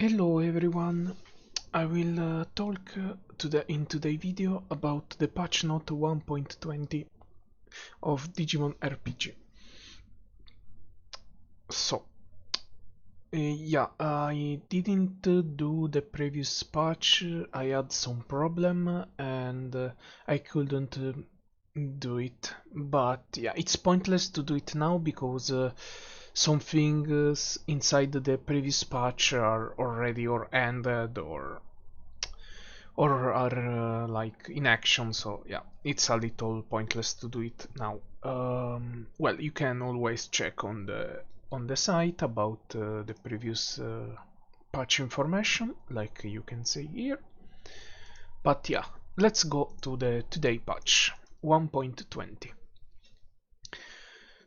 Hello everyone, I will talk in today's video about the patch note 1.20 of Digimon RPG. So, yeah, I didn't do the previous patch, I had some problem and I couldn't do it, but yeah, it's pointless to do it now because some things inside the previous patch are already or ended or are like in action, so yeah, it's a little pointless to do it now. Well, you can always check on the site about the previous patch information, like you can see here. But yeah, let's go to the today patch 1.20.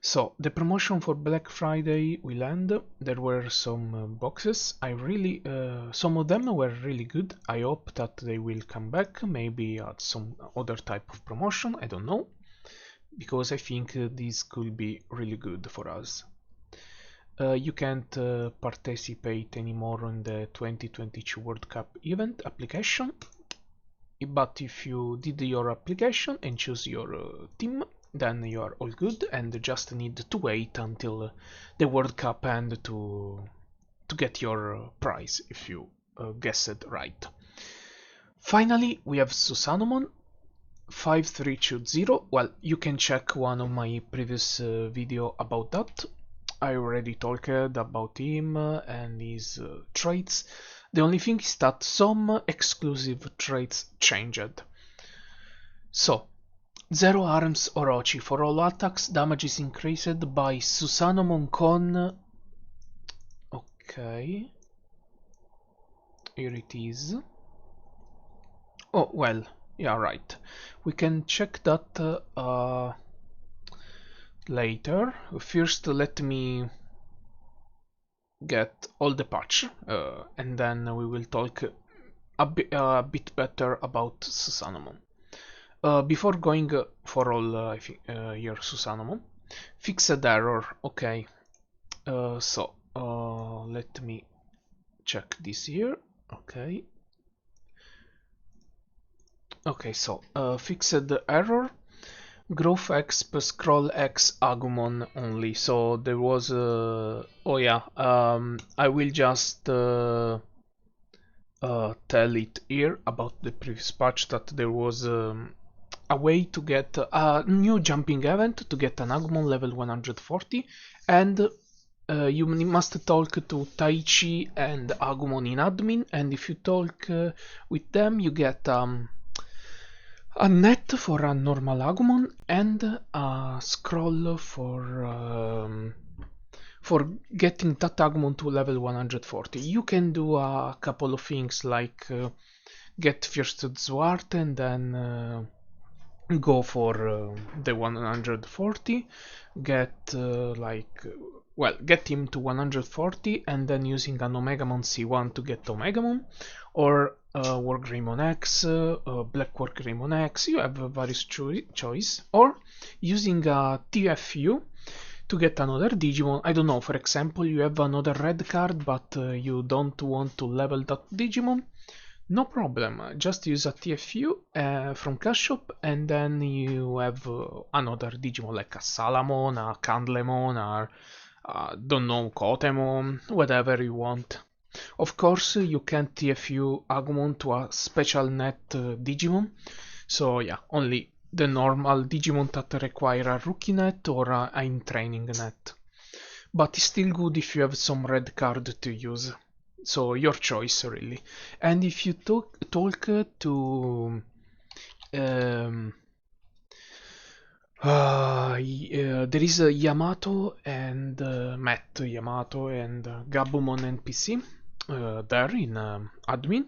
So the promotion for Black Friday will end. There were some boxes. Some of them were really good. I hope that they will come back, maybe at some other type of promotion. I don't know, because I think this could be really good for us. You can't participate anymore in the 2022 World Cup event application, but if you did your application and choose your team, then you are all good and just need to wait until the World Cup end to get your prize if you guessed right. Finally, we have Susanomon 5320. Well, you can check one of my previous video about that. I already talked about him and his traits. The only thing is that some exclusive traits changed. So, Zero Arms Orochi. For all attacks, damage is increased by Susanomon Con. Okay. Here it is. Oh, well, yeah, right. We can check that later. First, let me get all the patch, and then we will talk a bit better about Susanomon. Before going for all, I think here Susanomon, fixed error. Okay, let me check this here. Okay. Okay, so fixed error. Growth X per scroll X Agumon only. So there was oh yeah, I will just tell it here about the previous patch that there was a way to get a new jumping event to get an Agumon level 140, and you must talk to Taichi and Agumon in admin, and if you talk with them you get a net for a normal Agumon and a scroll for getting that Agumon to level 140. You can do a couple of things like get first Zwart and then go for the 140, get get him to 140 and then using an Omegamon C1 to get Omegamon, or Wargreymon X, Black Wargreymon X. You have various choice, or using a TFU to get another Digimon. I don't know, for example, you have another red card but you don't want to level that Digimon. No problem, just use a TFU from Cash Shop and then you have another Digimon like a Salamon, a Candlemon, or don't know, Kotemon, whatever you want. Of course, you can't TFU Agumon to a special net Digimon, so yeah, only the normal Digimon that require a rookie net or a in training net. But it's still good if you have some red card to use. So your choice really. And if you talk to there is Yamato and Matt Yamato and Gabumon NPC there in admin.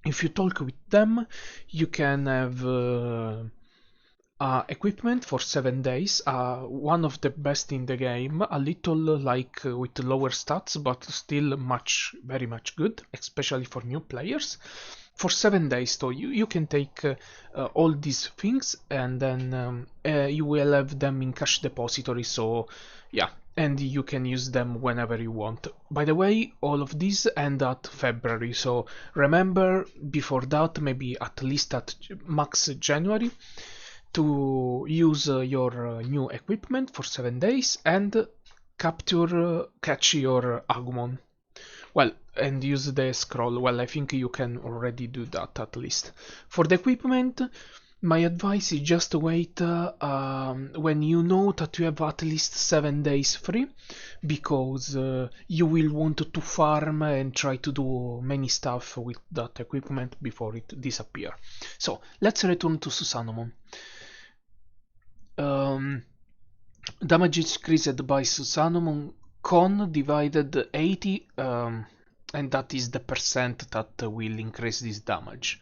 If you talk with them, you can have equipment for 7 days, one of the best in the game, a little like with lower stats, but still very much good, especially for new players. For 7 days, so you can take all these things and then you will have them in cash depository. So yeah, and you can use them whenever you want. By the way, all of these end at February, so remember before that, maybe at least at max January, to use your new equipment for 7 days and catch your Agumon. Well, and use the scroll. Well, I think you can already do that at least. For the equipment, my advice is just wait when you know that you have at least 7 days free, because you will want to farm and try to do many stuff with that equipment before it disappears. So let's return to Susanomon. Damage increased by Susanomon con divided 80, and that is the percent that will increase this damage.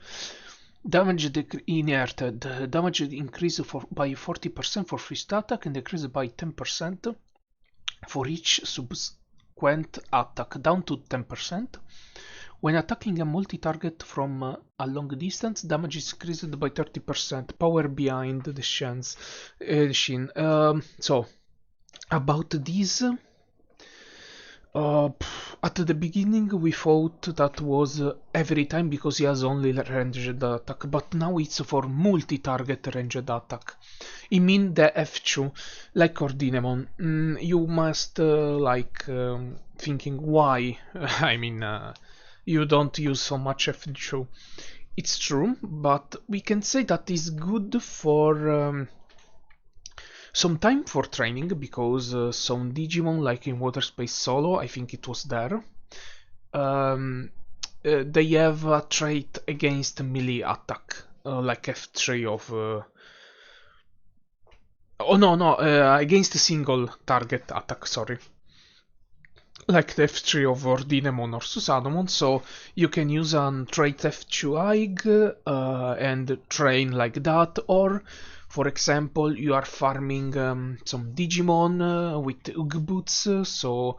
Damage inherited. Damage increased by 40% for first attack and decreased by 10% for each subsequent attack, down to 10%. When attacking a multi-target from a long distance, damage is increased by 30%. Power behind the Shin. So, about this, at the beginning we thought that was every time because he has only ranged attack, but now it's for multi-target ranged attack. I mean the F2, like Ordinemon. You must thinking why. I mean, you don't use so much F2. It's true, but we can say that is good for some time for training, because some Digimon, like in Water Space Solo, I think it was there, they have a trait against melee attack, like F3 of... against single target attack, sorry. Like the F3 of Ordinemon or Susanomon, so you can use a trait F2 IG and train like that, or for example, you are farming some Digimon with Ugg boots, so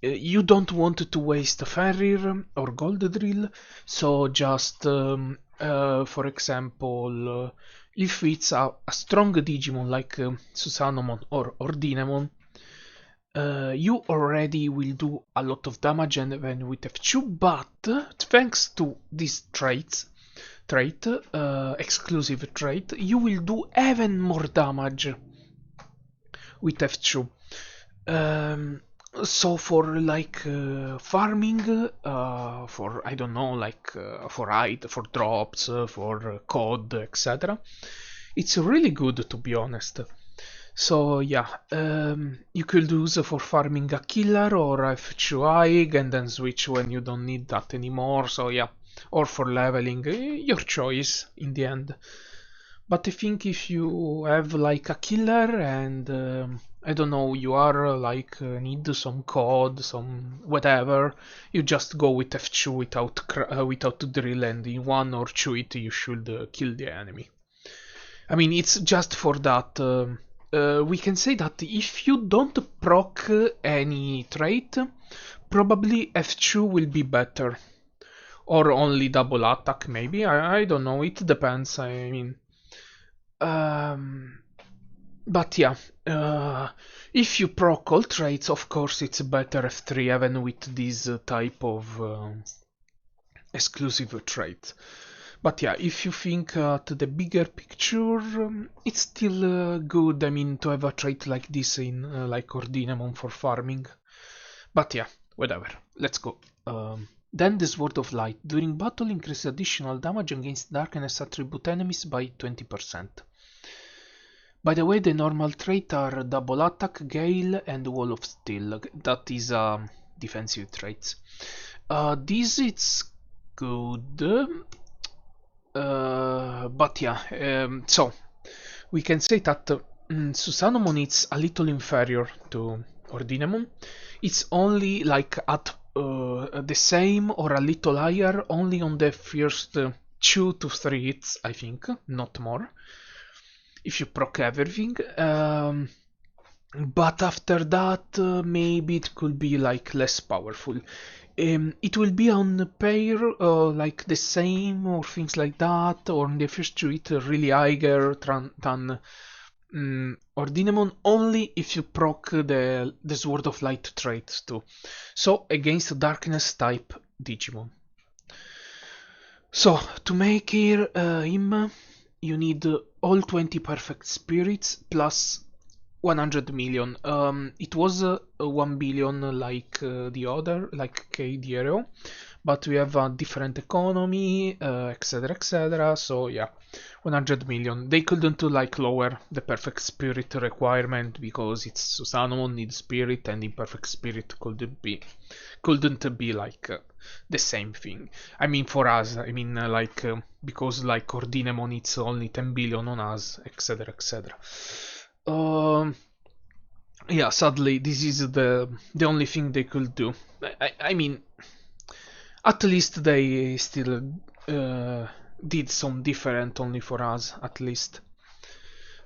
you don't want to waste a Ferrir or Gold Drill, so just, for example, if it's a strong Digimon like Susanomon or Ordinemon, you already will do a lot of damage and even with F2, but thanks to this trait, exclusive trait, you will do even more damage with F2. So for like farming, for I don't know, like for drops, for code, etc. It's really good, to be honest. So yeah, you could use for farming a killer or F2 IG and then switch when you don't need that anymore. So yeah, or for leveling, your choice in the end. But I think if you have like a killer and I don't know, you are like need some code, some whatever, you just go with F2 without drill, and in 1 or 2 hit you should kill the enemy. I mean, it's just for that. We can say that if you don't proc any trait, probably F2 will be better. Or only double attack, maybe. I don't know, it depends, I mean. But yeah, if you proc all traits, of course it's better F3 even with this type of exclusive trait. But yeah, if you think at the bigger picture, it's still good, I mean, to have a trait like this in like Ordinemon for farming. But yeah, whatever, let's go. Then the Sword of Light. During battle, increase additional damage against darkness attribute enemies by 20%. By the way, the normal traits are double attack, gale, and wall of steel. That is defensive traits. This it's good. But yeah, so we can say that Susanomon is a little inferior to Ordinemon. It's only like at the same or a little higher only on the first 2 to 3 hits, I think, not more, if you proc everything. But after that, maybe it could be like less powerful. It will be on pair, like the same or things like that, or in the first 2 hit really higher than Ordinamon only if you proc the Sword of Light trait too. So against Darkness type Digimon. So to make him, you need all 20 perfect spirits plus 100 million. It was 1 billion like the other, like KDRO, but we have a different economy, etc. etc. So yeah, 100 million. They couldn't like lower the perfect spirit requirement because it's Susanoo needs spirit and imperfect spirit couldn't be like the same thing. I mean for us, I mean because like Ordinamon it's only 10 billion on us, etc. etc. Yeah, sadly, this is the only thing they could do. I mean, at least they still did some different only for us. At least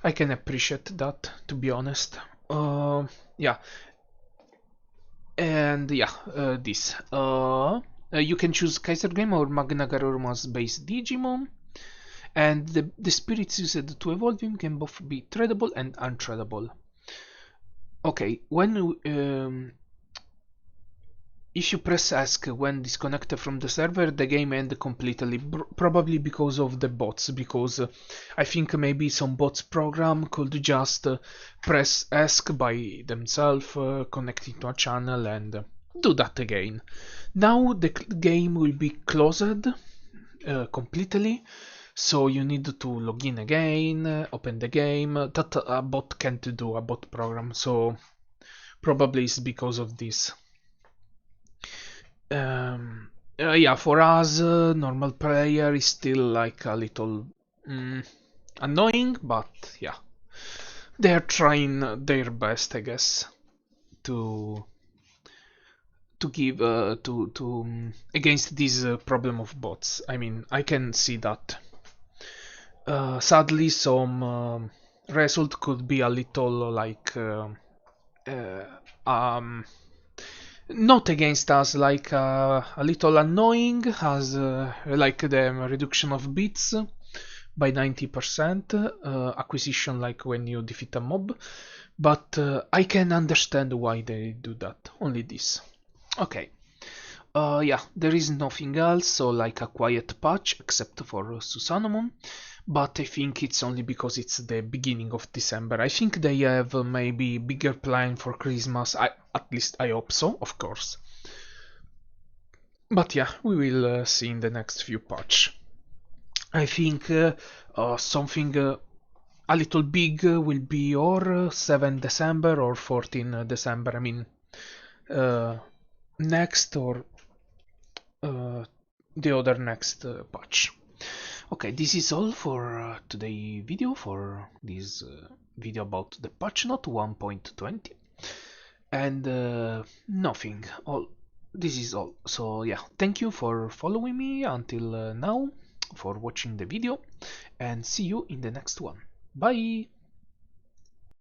I can appreciate that, to be honest. Yeah, and yeah, this. You can choose Kaiser Game or Magna Garuruma's base Digimon. And the spirits used to evolve him can both be tradable and untradable. Okay, if you press ask when disconnected from the server, the game ends completely, probably because of the bots, because I think maybe some bots program could just press ask by themselves, connecting to a channel and do that again. Now the game will be closed completely, so you need to log in again, open the game. That a bot can't do, a bot program, so probably it's because of this. Yeah, for us, normal player is still like a little annoying, but yeah, they're trying their best, I guess, to give against this problem of bots. I mean, I can see that. Sadly, some result could be a little like uh, um, not against us, like a little annoying, as like the reduction of bits by 90%, acquisition like when you defeat a mob, but I can understand why they do that, only this. Okay. Yeah, there is nothing else, so like a quiet patch except for Susanomon, but I think it's only because it's the beginning of December. I think they have maybe bigger plan for Christmas. At least I hope so, of course. But yeah, we will see in the next few patch. I think something a little big will be or 7 December or 14 December. I mean, uh, next or the other next patch. Okay, this is all for today video, for this video about the patch note 1.20, and nothing, all this is all. So yeah, thank you for following me until now, for watching the video, and see you in the next one. Bye.